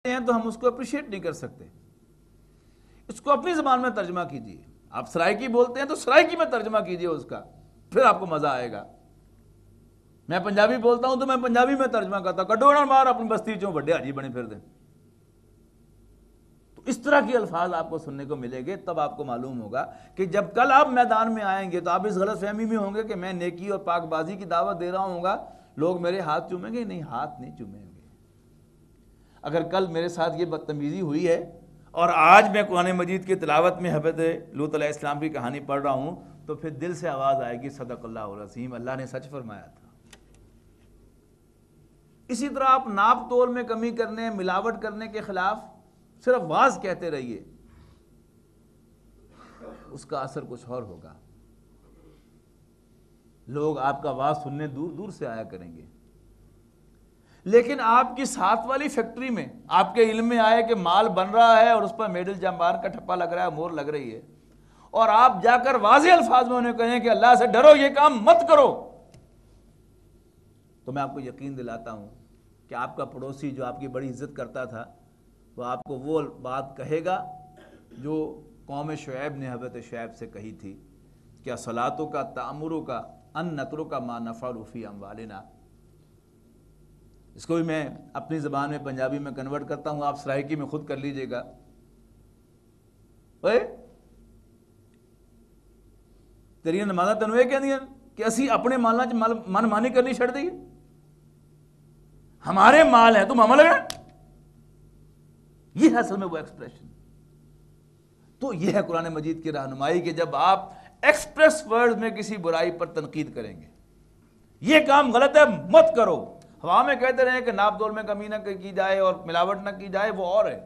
ہیں تو ہم اس کو اپریشیٹ نہیں کر سکتے. اس کو اپنی زبان میں ترجمہ کیجیے. آپ سرائکی بولتے ہیں تو سرائکی میں ترجمہ کیجیے اس کا, پھر آپ کو مزہ آئے گا. میں پنجابی بولتا ہوں تو میں پنجابی میں ترجمہ کرتا ہوں, کڈو نہ مار اپنی بستی چوں بڑے حاجی بنے پھر دیں. تو اس طرح کے الفاظ آپ کو سننے کو ملیں گے. تب آپ کو معلوم ہوگا کہ جب کل آپ میدان میں آئیں گے تو آپ اس غلط فہمی میں ہوں گے کہ میں نیکی اور پاک بازی کی دعوت دے رہا ہوں گا, لوگ میرے ہاتھ چومیں گے. نہیں, ہاتھ نہیں چومیں گے. اگر کل میرے ساتھ یہ بدتمیزی ہوئی ہے اور آج میں قرآن مجید کی تلاوت میں حضرت لوط علیہ السلام کی کہانی پڑھ رہا ہوں تو پھر دل سے آواز آئے گی صدق اللہ العظیم, اللہ نے سچ فرمایا تھا. اسی طرح آپ ناپ تول میں کمی کرنے, ملاوٹ کرنے کے خلاف صرف واز کہتے رہیے, اس کا اثر کچھ اور ہوگا. لوگ آپ کا واز سننے دور دور سے آیا کریں گے. لیکن آپ کی ساتھ والی فیکٹری میں آپ کے علم میں آئے کہ مال بن رہا ہے اور اس پر میڈل جمبار کا ٹھپا لگ رہا ہے, مور لگ رہی ہے, اور آپ جا کر واضح الفاظ میں انہیں کہیں کہ اللہ سے ڈرو, یہ کام مت کرو, تو میں آپ کو یقین دلاتا ہوں کہ آپ کا پڑوسی جو آپ کی بڑی عزت کرتا تھا وہ آپ کو وہ بات کہے گا جو قوم شعیب نے حضرت شعیب سے کہی تھی, کیا صلاتوں کا تعمروں کا ان نتروں کا ما نفعل فی اموالنا. اس کو بھی میں اپنی زبان میں پنجابی میں کنورٹ کرتا ہوں, آپ سرائکی میں خود کر لیجئے گا. تیری نمازاں تینوں یہ کہندیاں کہ اسی اپنے مالاں چ من مانی کرنی چھڑ دئیے, ہمارے مال ہیں تم عمل ہے. یہ ہے اصل میں وہ ایکسپریشن. تو یہ ہے قرآن مجید کی رہنمائی کہ جب آپ ایکسپریس ورڈ میں کسی برائی پر تنقید کریں گے, یہ کام غلط ہے مت کرو, ہوا میں کہتے رہیں کہ ناپ تول میں کمی نہ کی جائے اور ملاوٹ نہ کی جائے, وہ اور ہے.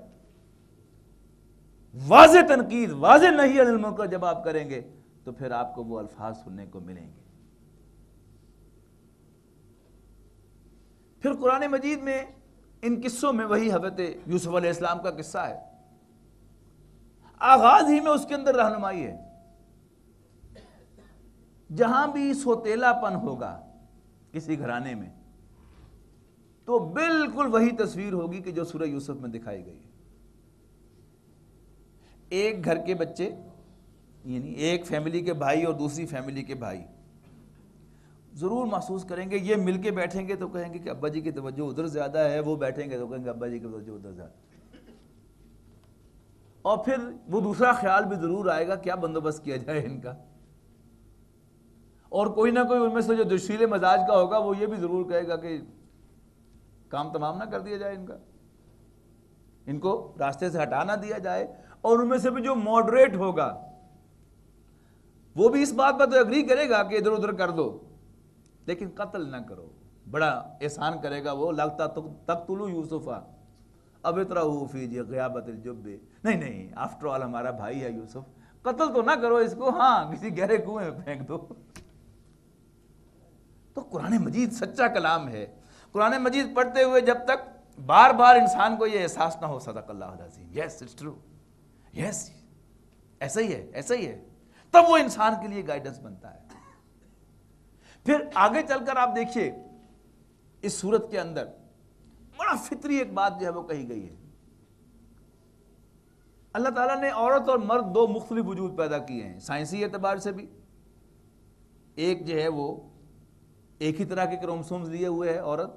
واضح تنقید, واضح نہیں عن المنکر جب آپ کریں گے تو پھر آپ کو وہ الفاظ سننے کو ملیں گے. پھر قرآن مجید میں ان قصوں میں وہی حضرت یوسف علیہ السلام کا قصہ ہے, آغاز ہی میں اس کے اندر رہنمائی ہے. جہاں بھی سوتیلا پن ہوگا کسی گھرانے میں تو بالکل وہی تصویر ہوگی کہ جو سورہ یوسف میں دکھائی گئی ہے. ایک گھر کے بچے, یعنی ایک فیملی کے بھائی اور دوسری فیملی کے بھائی ضرور محسوس کریں گے, یہ مل کے بیٹھیں گے تو کہیں گے کہ ابا جی کی توجہ ادھر زیادہ ہے, وہ بیٹھیں گے تو کہیں گے ابا جی کی توجہ ادھر زیادہ, اور پھر وہ دوسرا خیال بھی ضرور آئے گا کیا بندوبست کیا جائے ان کا, اور کوئی نہ کوئی ان میں سے جو جوشیلے مزاج کا ہوگا وہ یہ بھی ضرور کہے گا کہ کام تمام نہ کر دیا جائے ان کا, ان کو راستے سے ہٹا نہ دیا جائے. اور ان میں سے بھی جو ماڈریٹ ہوگا وہ بھی اس بات پر تو اگری کرے گا کہ ادھر ادھر کر دو لیکن قتل نہ کرو. بڑا احسان کرے گا وہ, لگتا تقتلوا یوسف اب اطرحوا فی غیابت الجب, نہیں آفٹر آل ہمارا بھائی ہے یوسف, قتل تو نہ کرو اس کو, ہاں کسی گہرے کنویں میں پھینک دو. تو قرآن مجید سچا کلام ہے. قرآن مجید پڑھتے ہوئے جب تک بار بار انسان کو یہ احساس نہ ہو صدق اللہ العظیم, یس اٹس ٹرو, یس ایسا ہی ہے, ایسا ہی ہے, تب وہ انسان کے لیے گائیڈنس بنتا ہے. پھر آگے چل کر آپ دیکھیے اس صورت کے اندر بڑا فطری ایک بات جو ہے وہ کہی گئی ہے. اللہ تعالیٰ نے عورت اور مرد دو مختلف وجود پیدا کیے ہیں سائنسی اعتبار سے بھی. ایک جو ہے وہ ایک ہی طرح کے کروموسومز لیے ہوئے ہے عورت,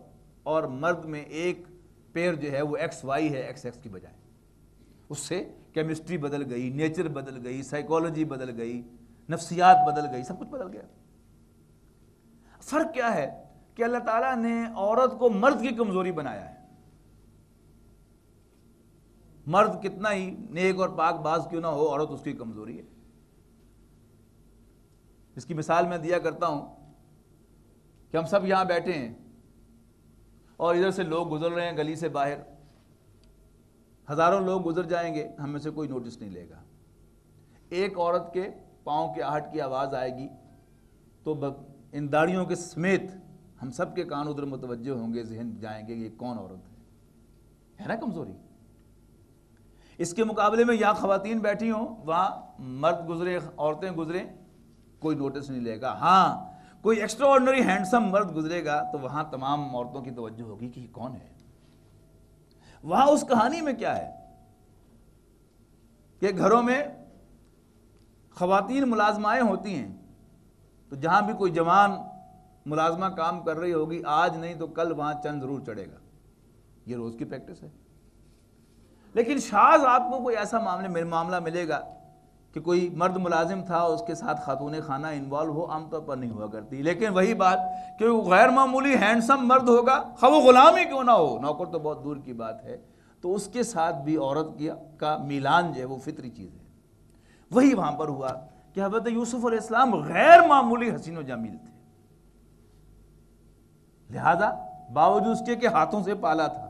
اور مرد میں ایک پیر جو ہے وہ ایکس وائی ہے ایکس ایکس کی بجائے. اس سے کیمسٹری بدل گئی, نیچر بدل گئی, سائیکالوجی بدل گئی, نفسیات بدل گئی, سب کچھ بدل گیا. فرق کیا ہے کہ اللہ تعالیٰ نے عورت کو مرد کی کمزوری بنایا ہے. مرد کتنا ہی نیک اور پاک باز کیوں نہ ہو, عورت اس کی کمزوری ہے. اس کی مثال میں دیا کرتا ہوں کہ ہم سب یہاں بیٹھے ہیں اور ادھر سے لوگ گزر رہے ہیں گلی سے باہر, ہزاروں لوگ گزر جائیں گے, ہم میں سے کوئی نوٹس نہیں لے گا. ایک عورت کے پاؤں کے آہٹ کی آواز آئے گی تو ان داڑیوں کے سمیت ہم سب کے کان ادھر متوجہ ہوں گے, ذہن جائیں گے یہ کون عورت ہے نا کمزوری. اس کے مقابلے میں یہاں خواتین بیٹھی ہوں, وہاں مرد گزرے, عورتیں گزریں, کوئی نوٹس نہیں لے گا. ہاں کوئی ایکسٹرا آرڈنری ہینڈسم مرد گزرے گا تو وہاں تمام عورتوں کی توجہ ہوگی کہ یہ کون ہے. وہاں اس کہانی میں کیا ہے کہ گھروں میں خواتین ملازمائیں ہوتی ہیں، تو جہاں بھی کوئی جوان ملازمہ کام کر رہی ہوگی، آج نہیں تو کل وہاں چند ضرور چڑھے گا، یہ روز کی پریکٹس ہے۔ لیکن شاذ آپ کو کوئی ایسا معاملہ ملے گا کہ کوئی مرد ملازم تھا، اس کے ساتھ خاتون خانہ انوالو ہو، عام طور پر نہیں ہوا کرتی۔ لیکن وہی بات کہ وہ غیر معمولی ہینڈسم مرد ہوگا، خواہ وہ غلام ہی کیوں نہ ہو، نوکر تو بہت دور کی بات ہے، تو اس کے ساتھ بھی عورت کا میلان جو ہے وہ فطری چیز ہے۔ وہی وہاں پر ہوا کہ حضرت یوسف علیہ السلام غیر معمولی حسین و جمیل تھے، لہذا باوجود اس کے کہ ہاتھوں سے پالا تھا،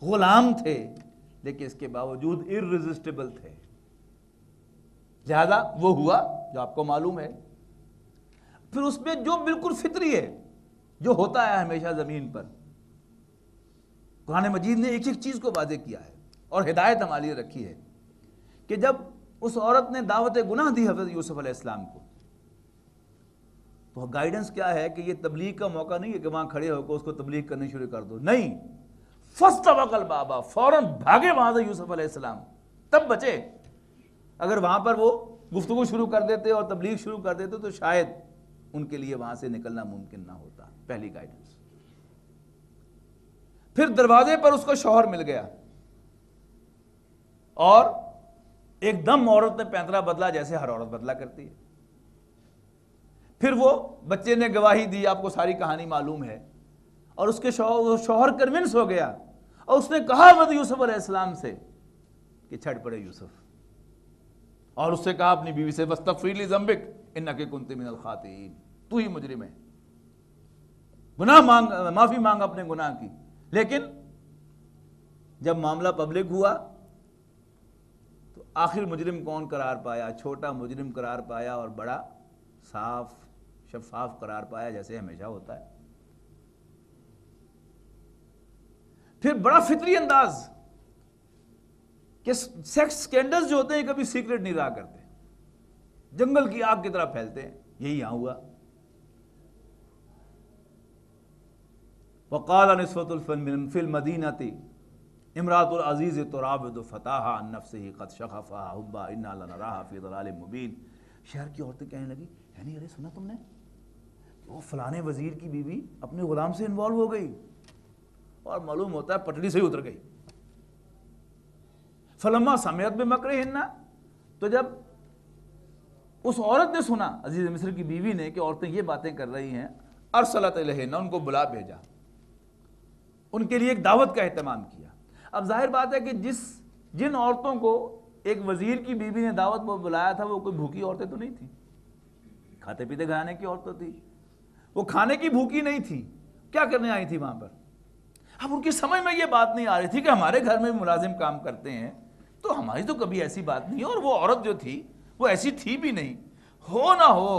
غلام تھے، لیکن اس کے باوجود ارریزسٹیبل تھے، لہذا وہ ہوا جو آپ کو معلوم ہے۔ پھر اس میں جو بالکل فطری ہے، جو ہوتا ہے ہمیشہ زمین پر، قرآن مجید نے ایک ایک چیز کو واضح کیا ہے اور ہدایت ہمارے لیے رکھی ہے کہ جب اس عورت نے دعوت گناہ دی حضرت یوسف علیہ السلام کو، تو گائیڈنس کیا ہے کہ یہ تبلیغ کا موقع نہیں ہے کہ وہاں کھڑے ہو کر اس کو تبلیغ کرنی شروع کر دو، نہیں، فاستبق الباب، فوراً بھاگے وہاں سے یوسف علیہ السلام، تب بچے۔ اگر وہاں پر وہ گفتگو شروع کر دیتے اور تبلیغ شروع کر دیتے تو شاید ان کے لیے وہاں سے نکلنا ممکن نہ ہوتا۔ پہلی گائیڈنس۔ پھر دروازے پر اس کو شوہر مل گیا اور ایک دم عورت نے پینترا بدلا جیسے ہر عورت بدلا کرتی ہے۔ پھر وہ بچے نے گواہی دی، آپ کو ساری کہانی معلوم ہے، اور اس کے شوہر کنونس ہو گیا اور اس نے کہا حضرت یوسف علیہ السلام سے کہ چھڑ پڑے یوسف، اور اس سے کہا اپنی بیوی سے وَاسْتَغْفِرْ لِذَنبِكَ إِنَّكَ كُنْتِ مِنَ الْخَاطِئِينَ، تو ہی مجرم ہے، گناہ مانگ، معافی مانگ اپنے گناہ کی۔ لیکن جب معاملہ پبلک ہوا تو آخر مجرم کون قرار پایا؟ چھوٹا مجرم قرار پایا اور بڑا صاف شفاف قرار پایا، جیسے ہمیشہ ہوتا ہے۔ پھر بڑا فطری انداز کہ سیکس سکینڈلز جو ہوتے ہیں کبھی سیکرٹ نہیں رہا کرتے، جنگل کی آگ کی طرح پھیلتے ہیں، یہی یہاں ہوا۔ وقال نسوة في المدينة امرأة العزيز تراود فتاها عن نفسه قد شغفها حبا إنا لنراها في ضلال مبين۔ شہر کی عورتیں کہنے لگی، یعنی ارے سنا تم نے، وہ فلانے وزیر کی بیوی اپنے غلام سے انوالو ہو گئی، اور معلوم ہوتا ہے پٹڑی سے ہی اتر گئی۔ فلما سمعت بمکرہن، تو جب اس عورت نے سنا، عزیز مصر کی بیوی نے، کہ عورتیں یہ باتیں کر رہی ہیں، ارسلت الیہن، ان کو بلا بھیجا، ان کے لیے ایک دعوت کا اہتمام کیا۔ اب ظاہر بات ہے کہ جن عورتوں کو ایک وزیر کی بیوی نے دعوت پر بلایا تھا وہ کوئی بھوکی عورتیں تو نہیں تھیں، کھاتے پیتے گھرانے کی عورتیں تھی، وہ کھانے کی بھوکی نہیں تھی، کیا کرنے آئی تھی وہاں پر؟ اب ان کی سمجھ میں یہ بات نہیں آ رہی تھی کہ ہمارے گھر میں ملازم کام کرتے ہیں تو ہماری تو کبھی ایسی بات نہیں ہے، اور وہ عورت جو تھی وہ ایسی تھی بھی نہیں، ہو نہ ہو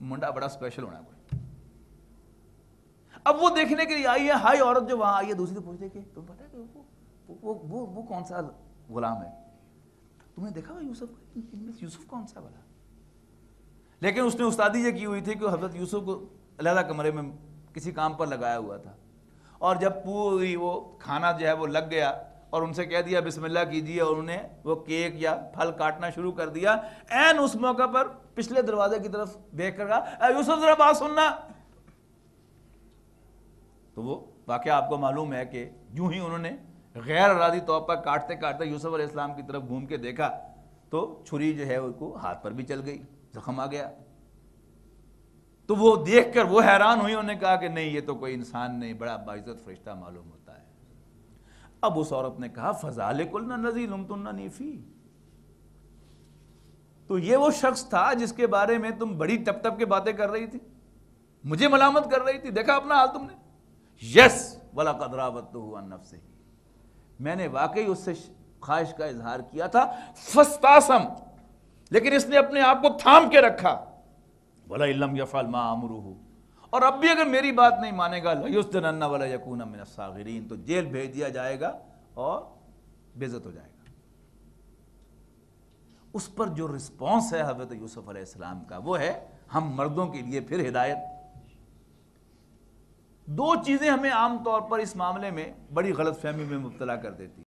منڈا بڑا اسپیشل ہونا کوئی۔ اب وہ دیکھنے کے لیے آئی ہے، ہائی عورت جو وہاں آئی ہے، دوسری پوچھتے کہ تم پتہ ہے کہ وہ کون سا غلام ہے، تم نے دیکھا یوسف کون سا والا؟ لیکن اس نے استادی یہ کی ہوئی تھی کہ حضرت یوسف کو علیحدہ کمرے میں کسی کام پر لگایا ہوا تھا، اور جب پوری وہ کھانا جو ہے وہ لگ گیا اور ان سے کہہ دیا بسم اللہ کیجیے، اور انہوں نے وہ کیک یا پھل کاٹنا شروع کر دیا، این اس موقع پر پچھلے دروازے کی طرف دیکھ کر کہا اے یوسف ذرا بات سننا۔ تو وہ واقعہ آپ کو معلوم ہے کہ یوں ہی انہوں نے غیر ارادی طور پر کاٹتے کاٹتے یوسف علیہ السلام کی طرف گھوم کے دیکھا تو چھری جو ہے ان کو ہاتھ پر بھی چل گئی، زخم آ گیا۔ تو وہ دیکھ کر وہ حیران ہوئی، انہوں نے کہا کہ نہیں یہ تو کوئی انسان نہیں، بڑا باعزت فرشتہ معلوم ہوتا ہے۔ اب اس عورت نے کہا فذلکن الذی لمتننی فیہ، تو یہ وہ شخص تھا جس کے بارے میں تم بڑی ٹپ ٹپ کے باتیں کر رہی تھی، مجھے ملامت کر رہی تھی، دیکھا اپنا حال تم نے؟ یس وَلَقَدْ رَاوَدتُّهُ عَن نَفْسِهِ، میں نے واقعی اس سے خواہش کا اظہار کیا تھا، فاستعصم، لیکن اس نے اپنے آپ کو تھام کے رکھا، وَلَئِن لَّمْ يَفْعَلْ مَا آمُرُهُ، اور اب بھی اگر میری بات نہیں مانے گا لَيُسْجَنَنَّ وَلَيَكُونَ مِنَ الصَّاغِرِينَ، تو جیل بھیج دیا جائے گا اور بے عزت ہو جائے گا۔ اس پر جو رسپانس ہے حضرت یوسف علیہ السلام کا وہ ہے ہم مردوں کے لیے پھر ہدایت۔ دو چیزیں ہمیں عام طور پر اس معاملے میں بڑی غلط فہمی میں مبتلا کر دیتی